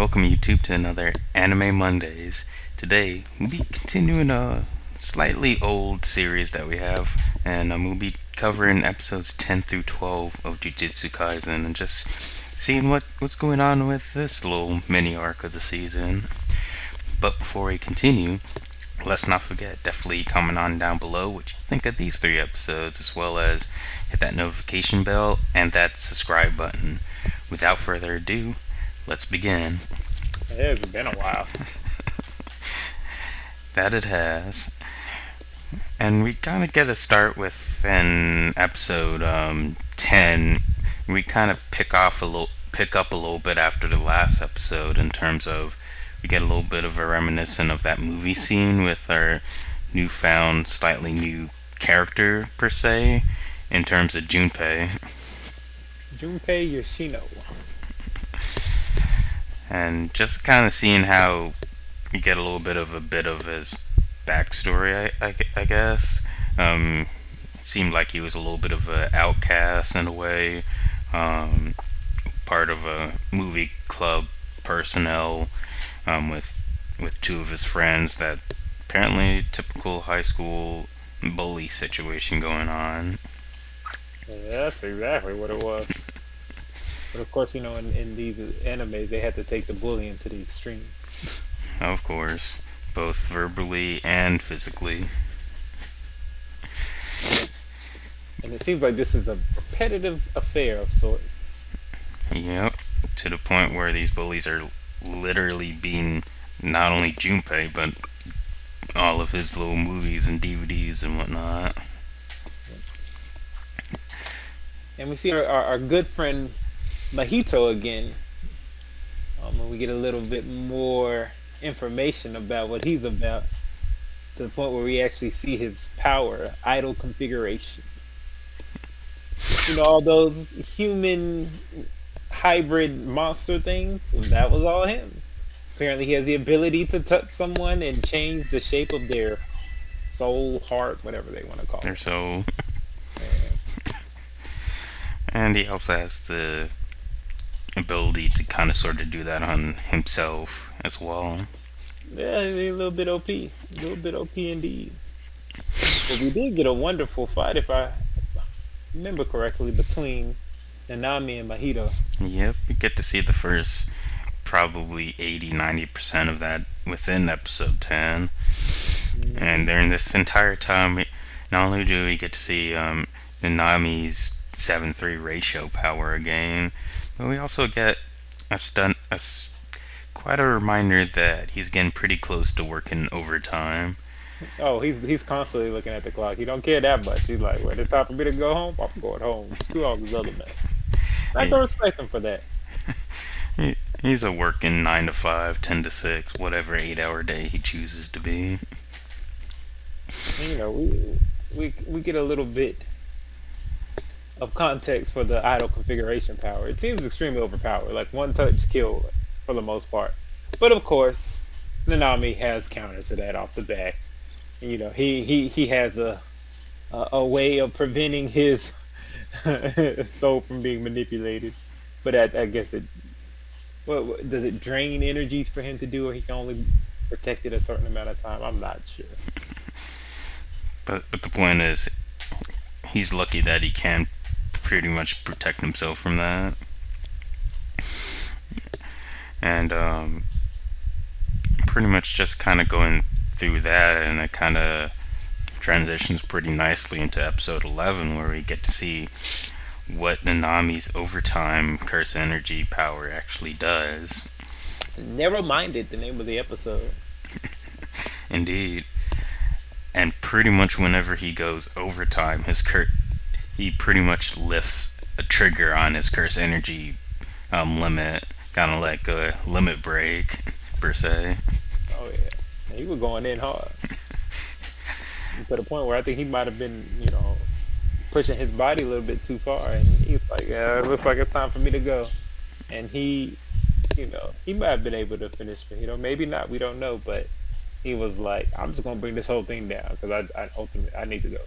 Welcome YouTube to another Anime Mondays. Today we'll be continuing a slightly old series that we have, and we'll be covering episodes 10 through 12 of Jujutsu Kaisen and just seeing what's going on with this little mini arc of the season. But before we continue, let's not forget, definitely comment on down below what you think of these three episodes, as well as hit that notification bell and that subscribe button. Without further ado, let's begin. It's been a while. That it has. And we kind of get a start with an episode 10. We kind of pick up a little bit after the last episode in terms of we get a little bit of a reminiscent of that movie scene with our newfound, slightly new character per se in terms of Junpei. Junpei Yoshino. And just kind of seeing how we get a bit of his backstory, I guess. Seemed like he was a little bit of an outcast in a way, part of a movie club personnel, with two of his friends. That apparently typical high school bully situation going on. Yeah, that's exactly what it was. But of course, in these animes, they had to take the bullying to the extreme. Of course, both verbally and physically. And it seems like this is a repetitive affair of sorts. Yep, to the point where these bullies are literally being not only Junpei, but all of his little movies and DVDs and whatnot. And we see our good friend Mahito again. And we get a little bit more information about what he's about, to the point where we actually see his power, idol configuration. All those human hybrid monster things, that was all him. Apparently he has the ability to touch someone and change the shape of their soul, heart, whatever they want to call Their it. soul. Yeah. And he also has the ability to kind of sort of do that on himself as well. Yeah, he's a little bit OP. A little bit OP indeed. But we did get a wonderful fight, if I remember correctly, between Nanami and Mahito. Yep, we get to see the first probably 80-90% of that within episode 10. And during this entire time, not only do we get to see Nanami's 7-3 ratio power again, but we also get quite a reminder that he's getting pretty close to working overtime. Oh, he's constantly looking at the clock. He don't care that much. He's like, when it's time for me to go home, I'm going home. Screw all these other men. I can respect him for that. He's a working 9 to 5, 10 to 6, whatever 8-hour day he chooses to be. We get a little bit of context for the idol configuration power. It seems extremely overpowered, like one touch kill for the most part. But of course, Nanami has counters to that off the bat. He has a way of preventing his soul from being manipulated. But I guess does it drain energies for him to do, or he can only protect it a certain amount of time? I'm not sure. But the point is, he's lucky that he can pretty much protect himself from that. And pretty much just kind of going through that, and it kind of transitions pretty nicely into episode 11, where we get to see what Nanami's overtime curse energy power actually does. Never minded the name of the episode. Indeed. And pretty much whenever he goes overtime, he pretty much lifts a trigger on his curse energy limit, kind of like a limit break per se. Oh yeah, he was going in hard to the point where I think he might have been, pushing his body a little bit too far, and he was like, "Yeah, it looks like it's time for me to go." And he might have been able to finish Mahito, maybe not, we don't know, but he was like, "I'm just gonna bring this whole thing down because I ultimately I need to go."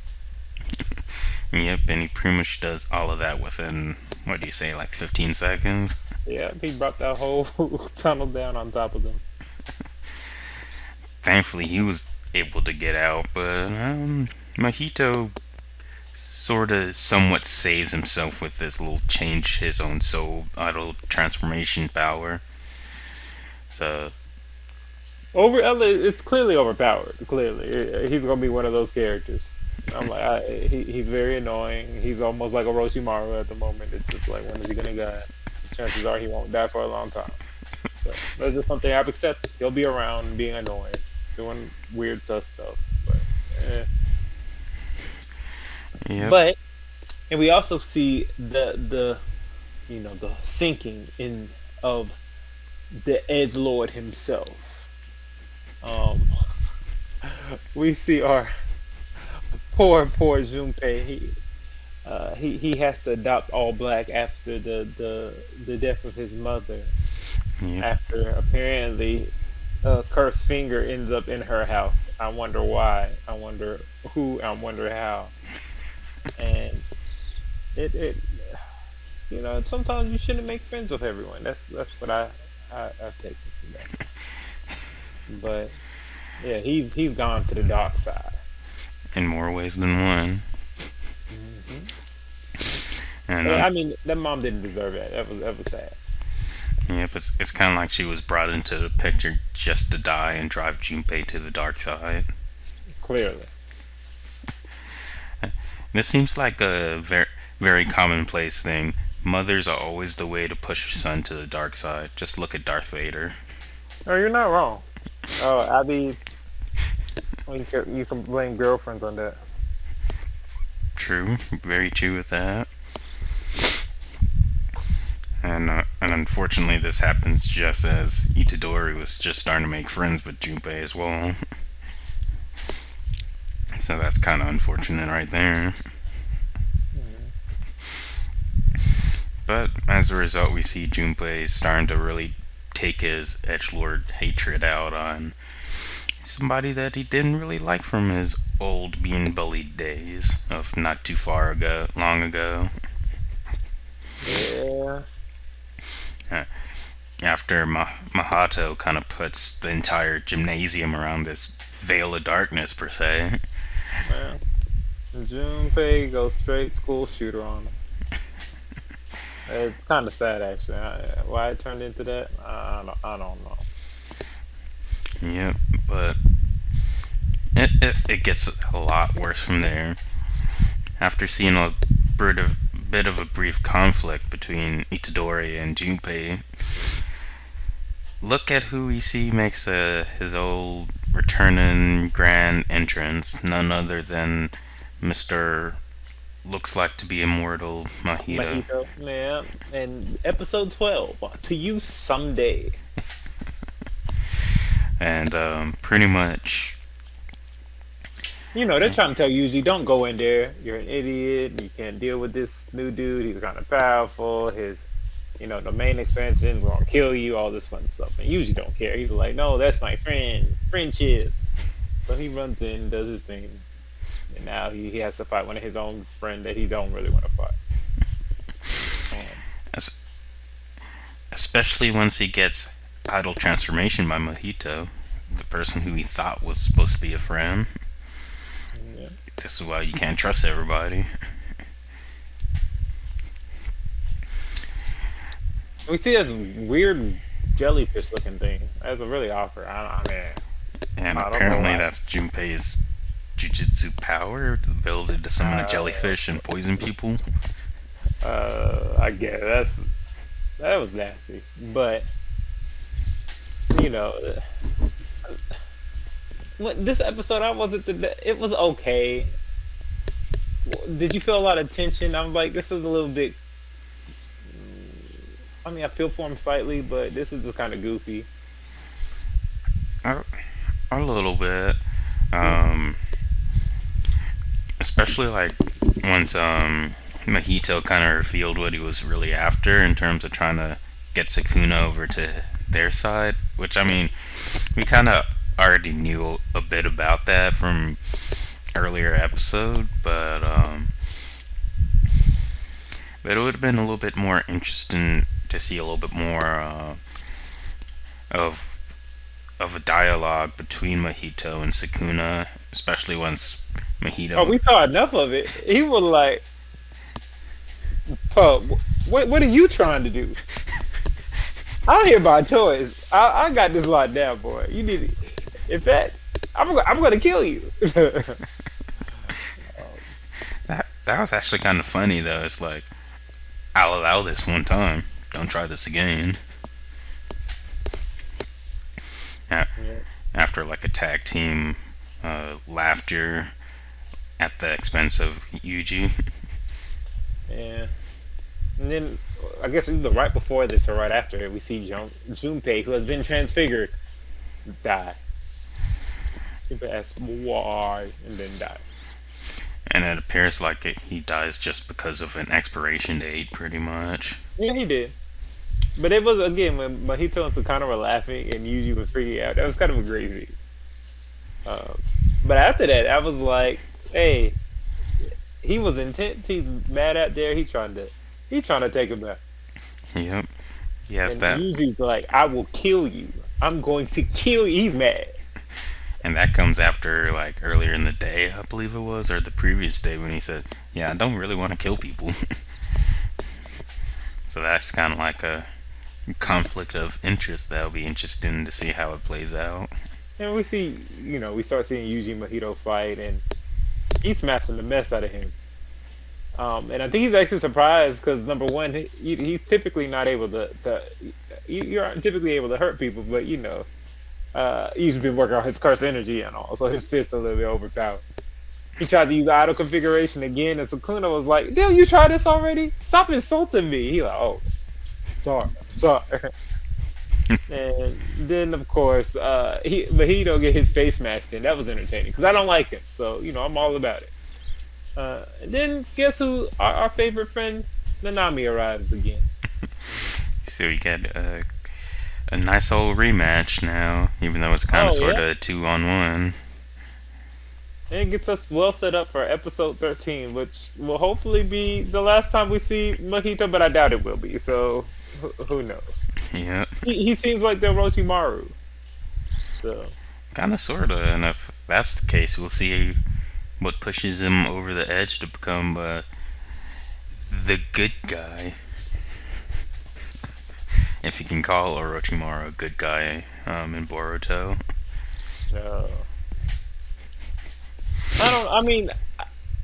Yep, and he pretty much does all of that within what do you say, like 15 seconds? Yeah, he brought that whole tunnel down on top of them. Thankfully, he was able to get out, but Mahito sort of somewhat saves himself with this little change his own soul idol transformation power. So, It's clearly overpowered. Clearly, he's gonna be one of those characters. I'm like, he's very annoying. He's almost like Orochimaru at the moment. It's just like, when is he gonna die? Chances are he won't die for a long time. So that's just something I've accepted. He'll be around, being annoying, doing weird stuff. But, eh. yep. But and we also see the the sinking in of the Edge Lord himself. Um, we see our poor Junpei. He has to adopt all black after the death of his mother. Yep. After apparently a cursed finger ends up in her house. I wonder why. I wonder who. I wonder how. And it sometimes you shouldn't make friends with everyone. That's what I've taken from that. But yeah, he's gone to the dark side. In more ways than one. Hmm. And Yeah, I mean, that mom didn't deserve that. That was sad. yep, it's kind of like she was brought into the picture just to die and drive Junpei to the dark side. Clearly. This seems like a very commonplace thing. Mothers are always the way to push your son to the dark side. Just look at Darth Vader. Oh, you're not wrong. Oh, Abby, well, you can blame girlfriends on that. True, very true with that. And unfortunately, this happens just as Itadori was just starting to make friends with Junpei as well. So that's kind of unfortunate right there. But as a result, we see Junpei starting to really take his edgelord hatred out on somebody that he didn't really like from his old being bullied days of not too long ago. Yeah. After Mahato kind of puts the entire gymnasium around this veil of darkness, per se. Man. Junpei goes straight school shooter on him. It's kind of sad, actually. Why it turned into that, I don't know. Yep, but it gets a lot worse from there. After seeing a bit of a brief conflict between Itadori and Junpei, look at who we see makes his old returning grand entrance. None other than Mr. Looks like to be immortal Mahito. Mojito, man. And episode 12, to you someday. And pretty much, They're trying to tell Yuji, don't go in there. You're an idiot. You can't deal with this new dude. He's kind of powerful. His, the main expansion is gonna kill you. All this fun stuff. And Yuji don't care. He's like, no, that's my friend. Friendship. So he runs in, does his thing, and now he has to fight one of his own friend that he don't really want to fight. as, especially once he gets idol transformation by Mahito, the person who he thought was supposed to be a friend. Yeah. This is why you can't trust everybody. We see this weird jellyfish looking thing. That's a really awkward. I mean, And I don't know apparently why. that's Junpei's jujutsu power, the ability to summon a jellyfish and poison people. I get it. That was nasty, but this episode, it was okay. Did you feel a lot of tension? I'm like, this is a little bit. I mean, I feel for him slightly, but this is just kind of goofy. A little bit. Especially like once Mahito kind of revealed what he was really after in terms of trying to get Sukuna over to their side, which I mean, we kind of already knew a bit about that from earlier episode, but But it would have been a little bit more interesting to see a little bit more of a dialogue between Mahito and Sukuna, especially once Oh, Mahito. we saw enough of it. He was like, "Pup, what are you trying to do? I'm here by choice. I got this locked down, boy. You need it. In fact, I'm gonna kill you." That was actually kind of funny though. It's like, I'll allow this one time. Don't try this again. A- Yeah. After like a tag team laughter at the expense of Yuji. Yeah. And then I guess either right before this or right after it, we see Junpei, who has been transfigured, die. Junpei asks why, and then dies. And it appears like he dies just because of an expiration date, pretty much. Yeah, he did. But it was again when Mahito and Sukana were laughing and Yuji was freaking out. That was kind of a crazy. Um, but after that, I was like, hey, he was intense. He's mad out there. He's trying to take him out. Yep. Yes, And that Yuji's like, I will kill you. I'm going to kill you. He's mad. and that comes after like earlier in the day, I believe it was, or the previous day when he said, "Yeah, I don't really want to kill people." So that's kind of like a conflict of interest that'll be interesting to see how it plays out. And we see, we start seeing Yuji and Mahito fight, and he's smashing the mess out of him. And I think he's actually surprised because number one, he's typically not able you aren't typically able to hurt people, but he's been working on his curse energy and all, so his fist's a little bit overpowered. He tried to use idle configuration again, and Sukuna was like, "Damn, you tried this already? Stop insulting me." He like, "Oh, sorry." And then of course, but he don't get his face smashed in. That was entertaining because I don't like him, so I'm all about it. And then guess who? Our favorite friend Nanami arrives again. So we get a nice old rematch now, even though it's kind of Oh sort yeah, of 2-on-1. and it gets us well set up for episode 13, which will hopefully be the last time we see Mahito, but I doubt it will be. So who knows? Yep. He seems like the Orochimaru. So Kind of, sort of. And if that's the case, we'll see what pushes him over the edge to become the good guy. If you can call Orochimaru a good guy in Boruto. uh, I don't. I mean,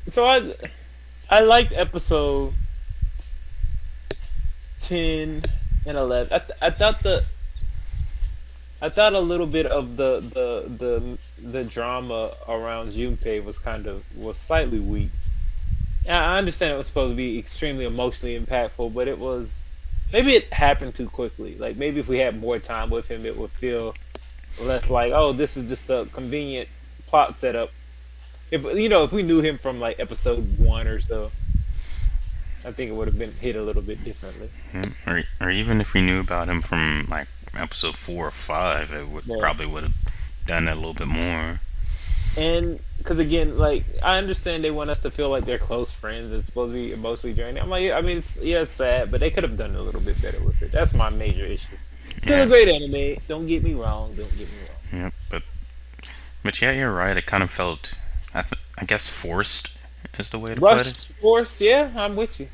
so I liked episode 10 and 11. I thought a little bit of the drama around Junpei was slightly weak. Yeah, I understand it was supposed to be extremely emotionally impactful, but maybe it happened too quickly. Like maybe if we had more time with him, it would feel less like, oh, this is just a convenient plot setup. If we knew him from like episode 1 or so, I think it would have been hit a little bit differently. Or even if we knew about him from like episode 4 or 5, it would Yeah. probably would have done it a little bit more. And because again, like I understand they want us to feel like they're close friends. It's supposed to be emotionally draining. I'm like, I mean, it's sad, but they could have done a little bit better with it. That's my major issue. Still a Yeah. great anime. Don't get me wrong. Don't get me wrong. Yep. But yeah, you're right. It kind of felt, I guess, forced is the way to put Rush it. Force, yeah, I'm with you.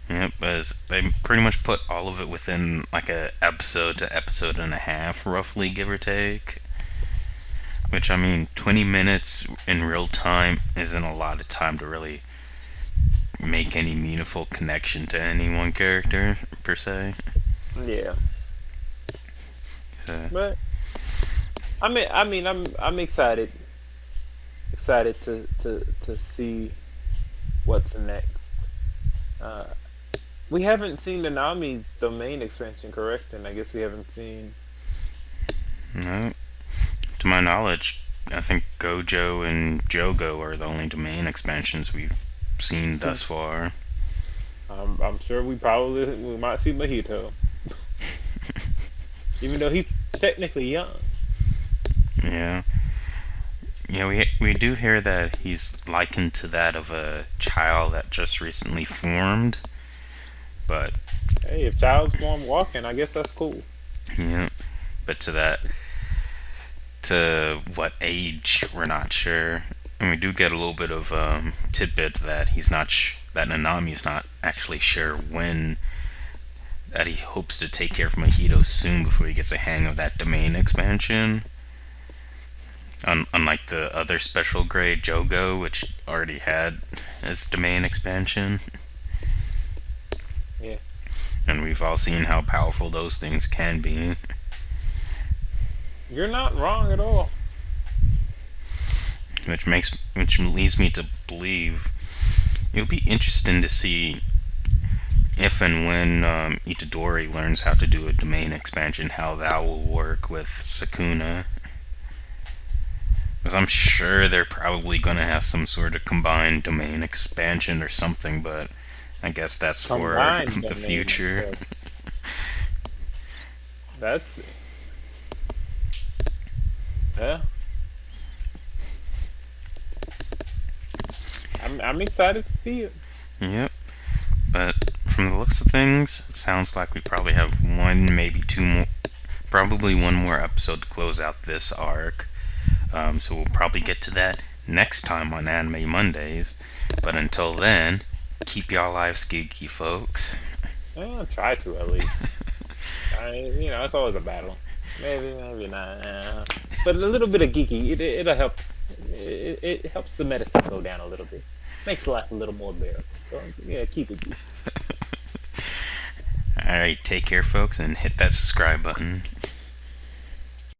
Yep, as they pretty much put all of it within like a episode to episode and a half, roughly, give or take. Which, I mean, 20 minutes in real time isn't a lot of time to really make any meaningful connection to any one character, per se. Yeah, So, but I'm excited to see what's next. Uh, we haven't seen Nanami's domain expansion, correct? And I guess we haven't seen. no. To my knowledge, I think Gojo and Jogo are the only domain expansions we've seen thus far. I'm sure we might see Mahito, even though he's technically young. Yeah. Yeah, we do hear that he's likened to that of a child that just recently formed. But Hey, if child's born walking, I guess that's cool. yeah, but to what age we're not sure. And we do get a little bit of tidbit that that Nanami's not actually sure when, that he hopes to take care of Mojito soon before he gets a hang of that domain expansion. Unlike the other special grade Jogo, which already had its domain expansion. Yeah. And we've all seen how powerful those things can be. You're not wrong at all. Which leads me to believe it'll be interesting to see if and when Itadori learns how to do a domain expansion, how that will work with Sukuna. Because I'm sure they're probably going to have some sort of combined domain expansion or something, but I guess that's for Combined the domain future. expansion. That's yeah. I'm excited to see it. Yep. But from the looks of things, it sounds like we probably have one, maybe two more, probably one more episode to close out this arc. So we'll probably get to that next time on Anime Mondays. But until then, keep y'all lives geeky, folks. I'll try to at least. It's always a battle. Maybe not. But a little bit of geeky, it'll help. It helps the medicine go down a little bit. Makes life a little more bearable. So yeah, keep it geeky. Alright, take care, folks, and hit that subscribe button.